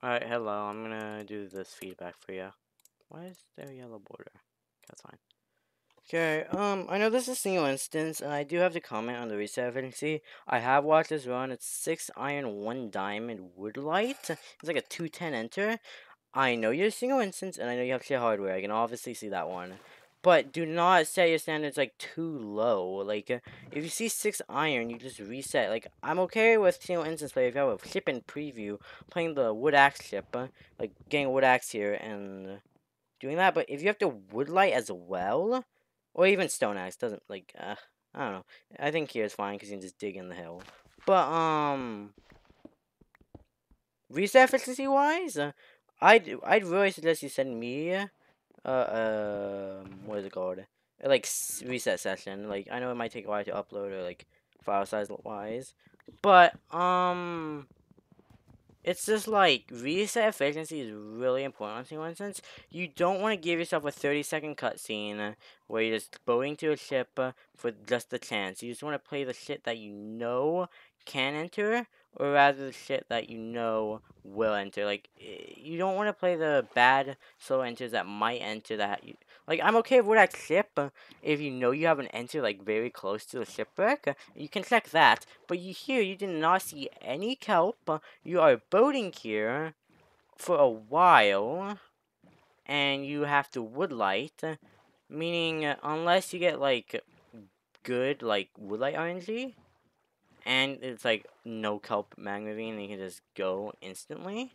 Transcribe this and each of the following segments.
Alright, hello. I'm gonna do this feedback for you. Why is there a yellow border? That's fine. Okay, I know this is a single instance, and I do have to comment on the reset efficiency. I have watched this run. It's 6 iron, 1 diamond, wood light. It's like a 210 enter. I know you're a single instance, and I know you have shit hardware. I can obviously see that one. But do not set your standards, like, too low. Like, if you see 6 iron, you just reset. Like, I'm okay with single instance play if you have a ship in preview, playing the wood axe ship, like, getting a wood axe here and doing that. But if you have to wood light as well, or even stone axe, doesn't, like, I don't know. I think here is fine, because you can just dig in the hill. But, reset efficiency-wise, I'd really suggest you send me what is it called? Like reset session. Like I know it might take a while to upload or like file size wise, but it's just like reset efficiency is really important on single instance. You don't want to give yourself a 30-second cutscene where you're just boating to a ship for just the chance. You just want to play the shit that you know can enter, or rather the shit that you know will enter. Like you don't want to play the bad slow enters that might enter that you like. I'm okay with that ship if you know you have an enter like very close to the shipwreck. You can check that, but you did not see any kelp. You are boating here for a while, and you have to woodlight, meaning unless you get like good like woodlight RNG, and it's like no kelp magazine, and you can just go instantly.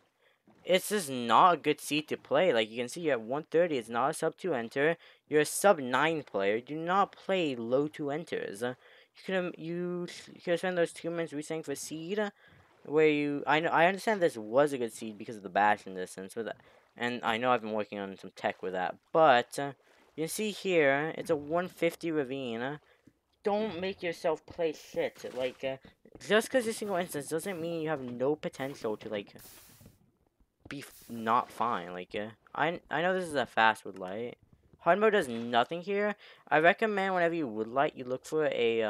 It's just not a good seed to play. Like you can see, you're at 130. It's not a sub 2 enter. You're a sub 9 player. Do not play low 2 enters. You could have spent those 2 minutes resetting for seed where I understand this was a good seed because of the bash in this sense, and I know I've been working on some tech with that, but you can see here it's a 150 ravine. Don't make yourself play shit. Like just because you're single instance doesn't mean you have no potential to like be not fine. Like I know this is a fast wood light. Hard mode does nothing here. I recommend whenever you wood light, you look for a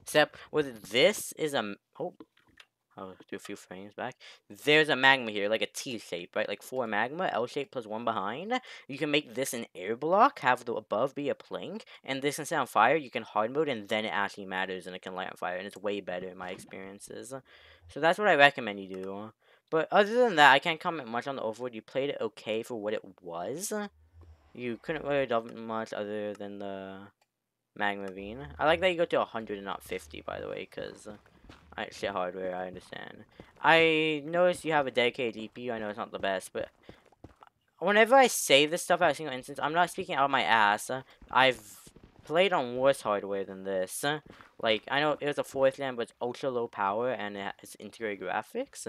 Except with this is a I'll do a few frames back. There's a magma here, like a T shape, right? Like 4 magma, L shape plus 1 behind. You can make this an air block, have the above be a plank, and this instead on fire, you can hard mode, and then it actually matters, and it can light on fire, and it's way better in my experiences. So that's what I recommend you do. But other than that, I can't comment much on the overworld. You played it okay for what it was. You couldn't really do much other than the magma vein. I like that you go to 100 and not 50, by the way, because shit hardware, I understand. I noticed you have a dedicated GPU. I know it's not the best, but whenever I say this stuff at a single instance, I'm not speaking out of my ass. I've played on worse hardware than this. Like, I know it was a 4th gen, but it's ultra low power, and it's integrated graphics.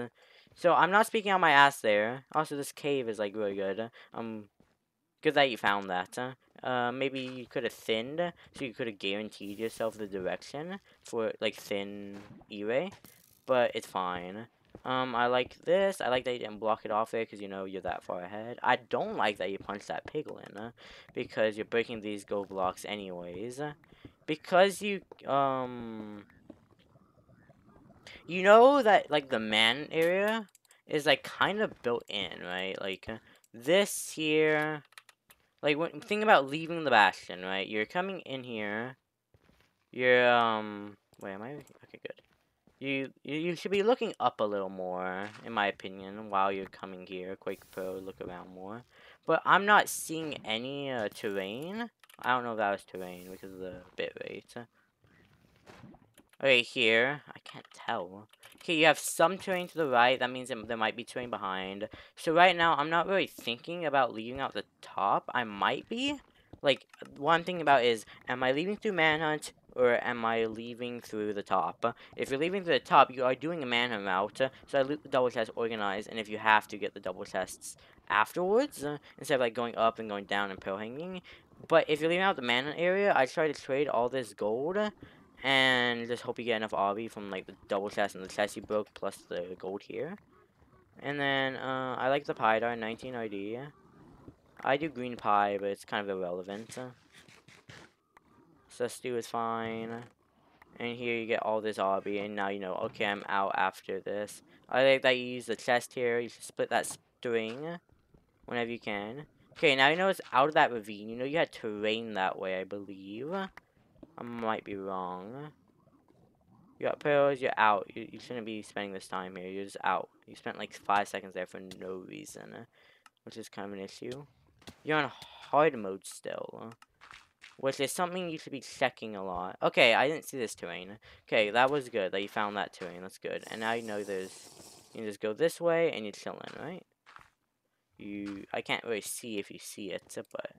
So, I'm not speaking out of my ass there. Also, this cave is, like, really good. Good that you found that. Maybe you could have thinned, so you could have guaranteed yourself the direction for, like, thin E-ray. But it's fine. I like this. I like that you didn't block it off there, because you know you're that far ahead. I don't like that you punched that piglin, because you're breaking these gold blocks anyways. Because you know that, like, the man area is, like, kind of built in, right? Like, this here... Like, when think about leaving the bastion, right? You're coming in here. You're, wait, am I? Okay, good. You should be looking up a little more, in my opinion, while you're coming here. Quake Pro, look around more. But I'm not seeing any, terrain. I don't know if that was terrain because of the bitrate. Okay, here. I can't tell. Okay, you have some terrain to the right. That means there might be terrain behind. So right now, I'm not really thinking about leaving out the top. I might be. Like, what I'm thinking about is, am I leaving through Manhunt, or am I leaving through the top? If you're leaving through the top, you are doing a Manhunt route, so I loot the double chest organized, and if you have to get the double chests afterwards, instead of, like, going up and going down and pearl hanging. But if you're leaving out the Manhunt area, I try to trade all this gold, and just hope you get enough obby from, like, the double chest and the chest you broke, plus the gold here. And then, I like the pie dart, 19 RD. I do green pie, but it's kind of irrelevant. So stew is fine. And here you get all this obby, and now you know, okay, I'm out after this. I like that you use the chest here. You split that string whenever you can. Okay, now you know it's out of that ravine. You know you had terrain that way, I believe. I might be wrong. You got pearls, you're out. You shouldn't be spending this time here. You're just out. You spent like 5 seconds there for no reason, which is kind of an issue. You're on hard mode still, which is something you should be checking a lot. Okay, I didn't see this terrain. Okay, that was good that you found that terrain. That's good. And now you know there's... You can just go this way and you're chilling, right? I can't really see if you see it, but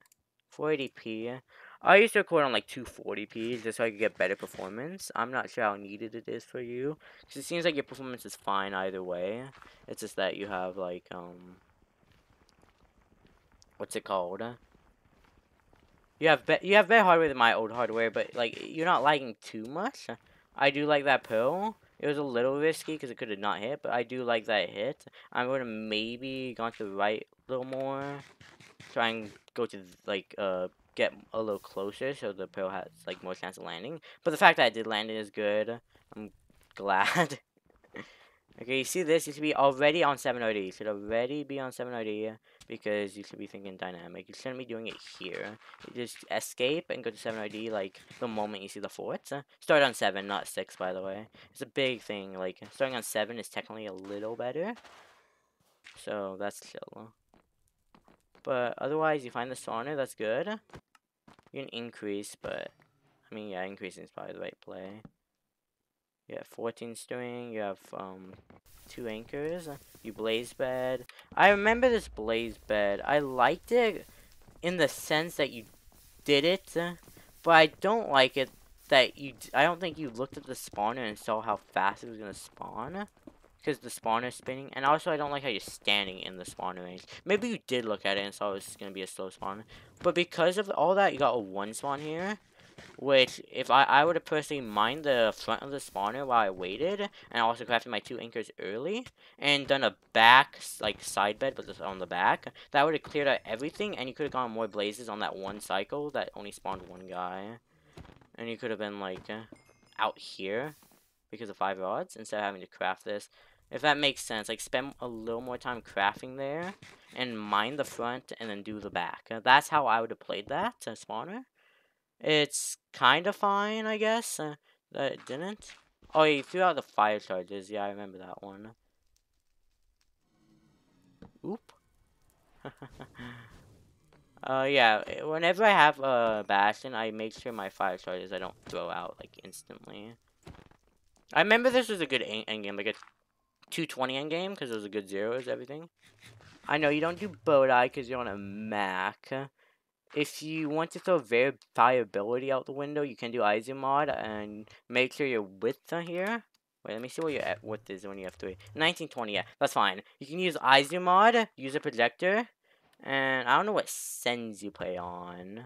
480p. I used to record on like 240p just so I could get better performance. I'm not sure how needed it is for you, because it seems like your performance is fine either way. It's just that you have like what's it called? You have better hardware than my old hardware, but like you're not lagging too much. I do like that pearl. It was a little risky because it could have not hit, but I do like that hit. I'm gonna maybe gone to the right a little more. Try and go to like get a little closer so the pearl has like more chance of landing. But the fact that I did land it is good. I'm glad. Okay, you see this? You should be already on 7OD. You should already be on 7OD because you should be thinking dynamic. You shouldn't be doing it here. You just escape and go to 7OD like the moment you see the forts. Start on 7, not 6, by the way. It's a big thing. Like starting on 7 is technically a little better. So that's chill. But otherwise, you find the spawner. That's good. You can increase, but I mean, yeah, increasing is probably the right play. You have 14 string. You have 2 anchors. You blaze bed. I remember this blaze bed. I liked it in the sense that you did it, but I don't like it that I don't think you looked at the spawner and saw how fast it was gonna spawn. Because the spawner's spinning. And also, I don't like how you're standing in the spawner range. Maybe you did look at it and saw it was going to be a slow spawn. But because of all that, you got a 1 spawn here. Which, if I would have personally mined the front of the spawner while I waited. And also crafted my 2 anchors early. And done a back, like, side bed, but just on the back. That would have cleared out everything. And you could have gone more blazes on that one cycle that only spawned 1 guy. And you could have been, like, out here. Because of 5 rods. Instead of having to craft this. If that makes sense, like spend a little more time crafting there and mine the front and then do the back. That's how I would have played that spawner. It's kind of fine, I guess. That it didn't. Oh, you threw out the fire charges. Yeah, I remember that one. Oop. Yeah. Whenever I have a bastion, I make sure my fire charges I don't throw out like instantly. I remember this was a good end game, like a 220 end game because it was a good zeros, everything. I know you don't do boat eye because you're on a Mac. If you want to throw verifiability out the window, you can do ISO mod and make sure your width here. Wait, let me see what your width is when you have 3. 1920, yeah, that's fine. You can use ISO mod, use a projector, and I don't know what sends you play on.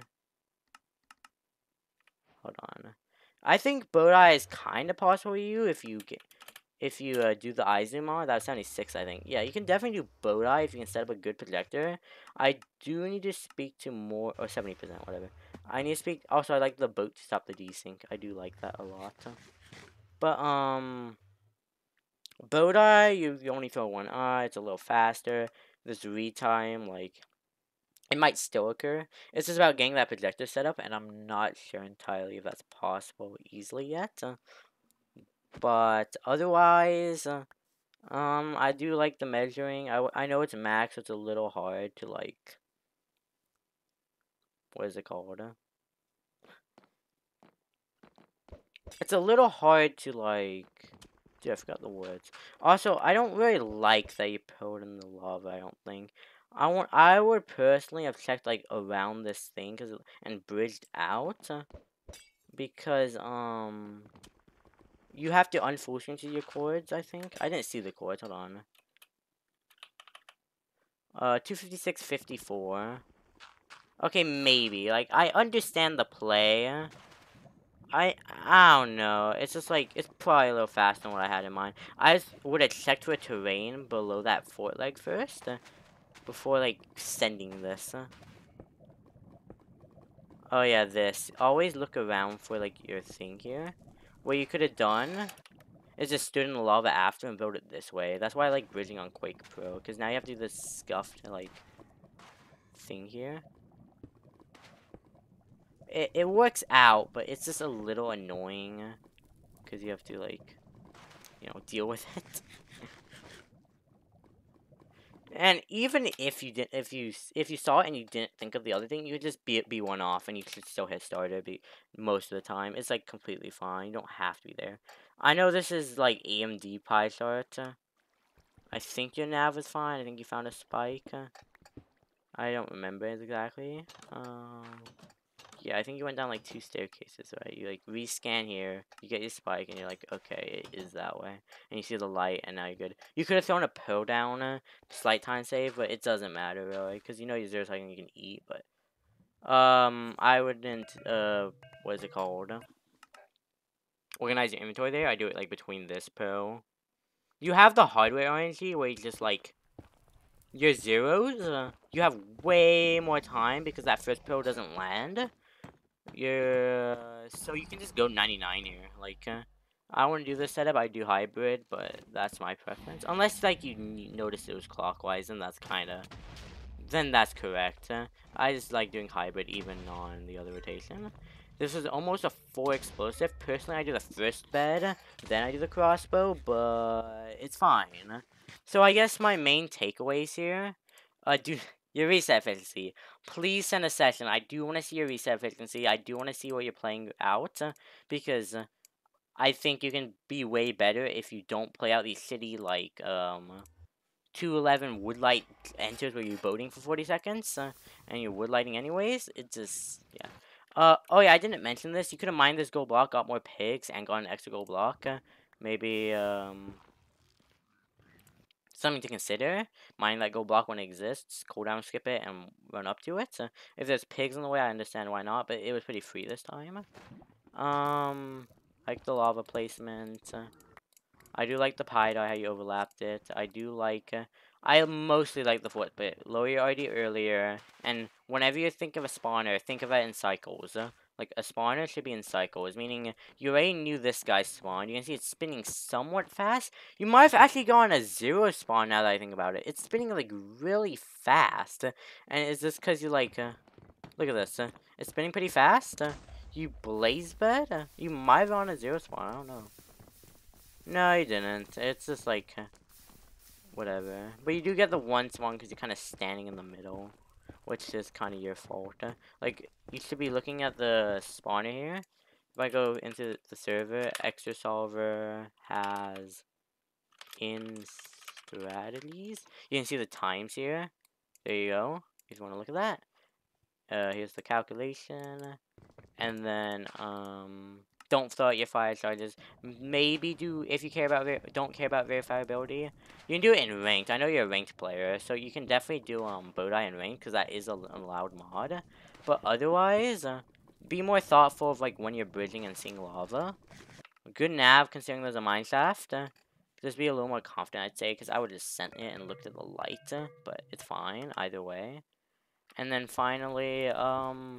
Hold on. I think boat eye is kind of possible for you if you do the eye zoom on. That's 76, I think. Yeah, you can definitely do boat eye if you can set up a good projector. I do need to speak to more, or 70%, whatever. I need to speak, also I like the boat to stop the desync. I do like that a lot. But, boat eye, you only throw 1 eye, it's a little faster. This read time, like, it might still occur. It's just about getting that projector set up, and I'm not sure entirely if that's possible easily yet. But otherwise, I do like the measuring. I know it's max, so it's a little hard to, like, what is it called? It's a little hard to, like, dude, I forgot the words. Also, I don't really like that you put in the lava, I don't think. I would personally have checked, like, around this thing, and bridged out, because, you have to unfull screen to your chords, I think. I didn't see the chords, hold on. 256.54. Okay, maybe. Like, I understand the play. I don't know. It's just like, it's probably a little faster than what I had in mind. I just would have checked for terrain below that fort leg first. Before, like, sending this. Oh, yeah, this. Always look around for, like, your thing here. what you could have done is just stood in the lava after and build it this way. That's why I like bridging on Quake Pro, because now you have to do this scuffed, like, thing here. It works out, but it's just a little annoying, because you have to, like, you know, deal with it. And even if you did, if you saw it and you didn't think of the other thing, you would just be one off, and you should still hit starter. Most of the time, it's like completely fine. You don't have to be there. I know this is like AMD pie chart. I think your nav is fine. I think you found a spike. I don't remember it exactly. Yeah, I think you went down like 2 staircases, right? You like rescan here, you get your spike, and you're like, okay, it is that way. And you see the light, and now you're good. You could have thrown a pill down, slight time save, but it doesn't matter really, because you know you're 0 second you can eat, but I wouldn't, what is it called? Organize your inventory there. I do it like between this pill. You have the hardware RNG where you just like your zeros. You have way more time because that first pill doesn't land. Yeah, so you can just go 99 here. Like, I want to do this setup. I do hybrid, but that's my preference. Unless, like, you notice it was clockwise, and that's kind of... Then that's correct. I just like doing hybrid even on the other rotation. This is almost a 4 explosive. Personally, I do the first bed, then I do the crossbow, but it's fine. So I guess my main takeaways here, do your reset efficiency. Please send a session. I do want to see your reset efficiency. I do want to see what you're playing out, because I think you can be way better if you don't play out these shitty, like, 211 woodlight enters where you're boating for 40 seconds, and you're woodlighting anyways. It just, yeah. Oh yeah, I didn't mention this. You could have mined this gold block, got more pigs, and got an extra gold block. Maybe, something to consider. Mine that gold block when it exists, cooldown skip it, and run up to it. If there's pigs in the way, I understand why not, but it was pretty free this time. Like the lava placement. I do like the pie dye, how you overlapped it. I do like, I mostly like the foot, but lower your RD earlier. And whenever you think of a spawner, think of it in cycles. Like, a spawner should be in cycles, meaning you already knew this guy spawned. You can see it's spinning somewhat fast. You might have actually gone a 0 spawn now that I think about it. It's spinning, like, really fast. And is this because you, like, look at this. It's spinning pretty fast. You blaze bed? You might have gone a 0 spawn, I don't know. No, you didn't. It's just like, whatever. But you do get the one spawn because you're kind of standing in the middle, which is kind of your fault. Like, you should be looking at the spawner here. If I go into the server, extra solver has in strategies. You can see the times here. There you go. If you want to look at that. Here's the calculation. And then, don't throw out your fire charges. Maybe if you care about, don't care about verifiability. You can do it in ranked. I know you're a ranked player, so you can definitely do, bowtie in ranked, because that is a allowed mod. But otherwise, be more thoughtful of, like, when you're bridging and seeing lava. Good nav, considering there's a mine shaft. Just be a little more confident, I'd say, because I would have sent it and looked at the light, but it's fine, either way. And then finally,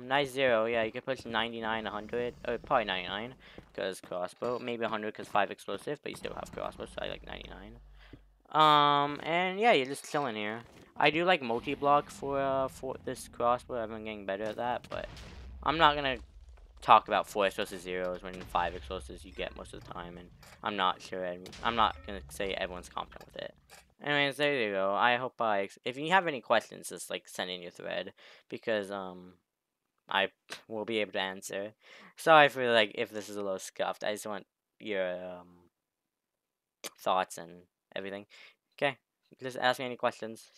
nice 0. Yeah, you can push 99, 100. Probably 99, because crossbow. Maybe 100, because 5 explosive, but you still have crossbow, so I like 99. And yeah, you're just chilling here. I do like multi-block for this crossbow. I've been getting better at that, but I'm not gonna talk about 4 explosive zeros when 5 explosives you get most of the time, and I'm not sure, I'm not gonna say everyone's confident with it. Anyways, there you go. I hope if you have any questions, just like send in your thread, because I will be able to answer. Sorry for like if this is a little scuffed. I just want your thoughts and everything. Okay, just ask me any questions.